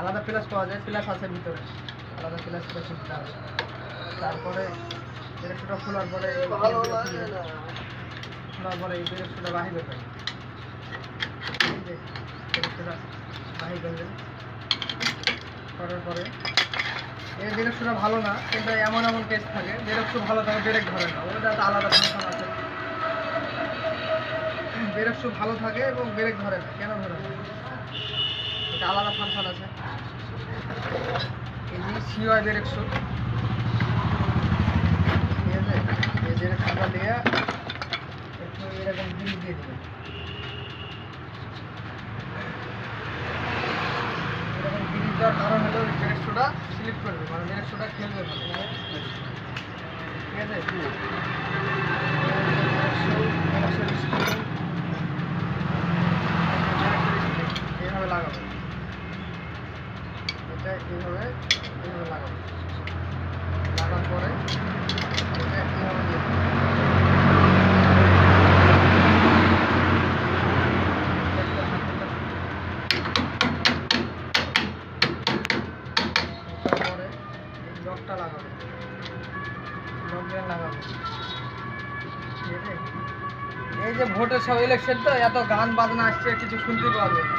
আলাদা প্লাস পাওয়া যায়, প্লাস আছে ভিতরে, আলাদা প্লাস দিতে হবে। তারপরে ব্রেকশোটা খোলার পরে এই ব্রেকশোটা বাহির করবেন, ব্রেকশোটা বাহির করবেন করার পরে এই ব্রেকশোটা ভালো না, কিন্তু এমন এমন কেস থাকে ব্রেকশো ভালো থাকে ব্রেক ধরে না, ওটা একটা আলাদা ফাংশন আছে। ব্রেকশো ভালো থাকে এবং ব্রেক ধরে না, কেন ধরে না এটা আলাদা ফাংশন আছে। এই যে সিওয়াই ব্রেকশো, ঠিক আছে, এই ব্রেকশোটা নিয়ে একটু এরকম গিরি দিয়ে দেবেন, এরকম গিরি দেওয়ার কারণ হলো ব্রেকশোটা স্লিপ করবে, মানে ব্রেকশোটা খেলবে ভালো, ঠিক আছে। এইভাবে লাগাবো, এটা এইভাবে লাগাবো, লাগার পরে এটা এইভাবে দিয়ে দেবো। তারপরে এই লকটা লাগাবো, লকটা লাগাবো, ঠিক আছে। এই যে ভোটের সব ইলেকশন তো এত গান বাজনা আসছে, কিছু শুনতে পাওয়া যায় না।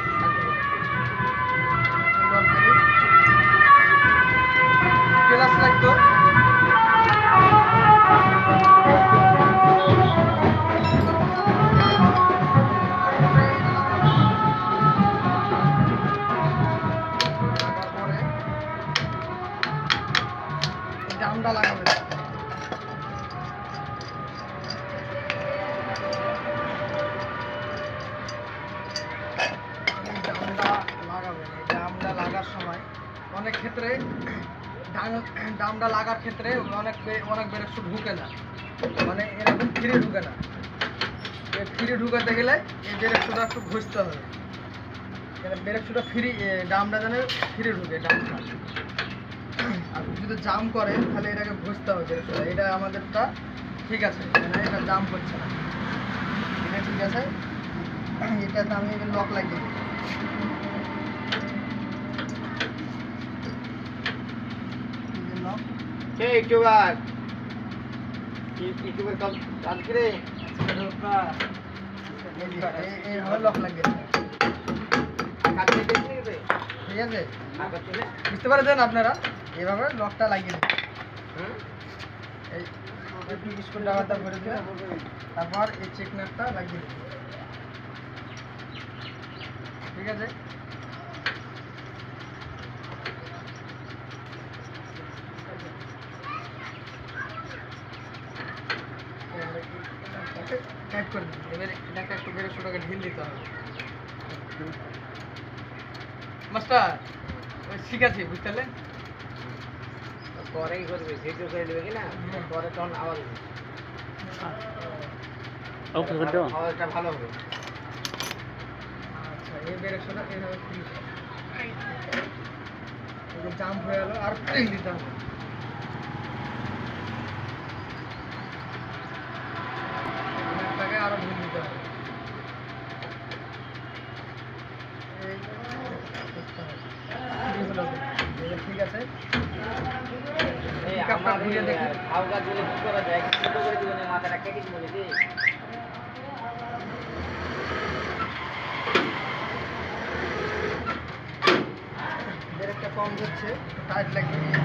প্লাস লাগতো, তারপরে জামটা লাগাবে, ডামটা লাগার সময় অনেক ক্ষেত্রে ডামটা লাগার ক্ষেত্রে অনেক ব্রেকশো ঢুকে না, মানে এরকম ফিরে ঢুকে না। ফিরে ঢুকাতে গেলে এই ব্রেকশোটা একটু ঘষতে হবে, ব্রেকশোটা ডামটা যেন ফিরে ঢুকে ডামটা। আর যদি জাম করে তাহলে এটাকে ঘষতে হবে ব্রেকশোটা। এটা আমাদেরটা ঠিক আছে, মানে এটা জাম করছে না, এটা ঠিক আছে। এটাতে আমি লক লাগিয়ে দিই, এইভাবে লক লাগিয়ে দিই, ঠিক আছে। বুঝতে পারছেন আপনারা, এইভাবে লকটা লাগিয়ে দিন, এই স্ক্রু ড্রাইভারটা ভরে দিন, তারপর এই চেক নাটটা লাগিয়ে দিন, ঠিক আছে। টাইট করে দিন, এবার এটাকে একটু ব্রেকশোটাকে ঢিল দিতে হবে। মাস্টার ঠিক আছে, বুঝতে পারলেন, পরে কি করবে, ভিডিও করে দেবে কিনা, পরে তখন আওয়াজ আওয়াজটা ভালো হবে। আচ্ছা, এই ব্রেকশোটা এইভাবে জাম্প হয়ে গেল, আর ঢিল দিতে হবে, আরো ঢিল দিতে হবে, ঠিক আছে। মাথাটা কেটে বলে দিই, ব্রেকটা কম হচ্ছে, টাইট লাগিয়ে দিয়ে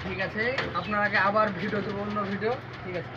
ঠিক আছে। আপনার আগে আবার ভিডিও দেবো, অন্য ভিডিও, ঠিক আছে।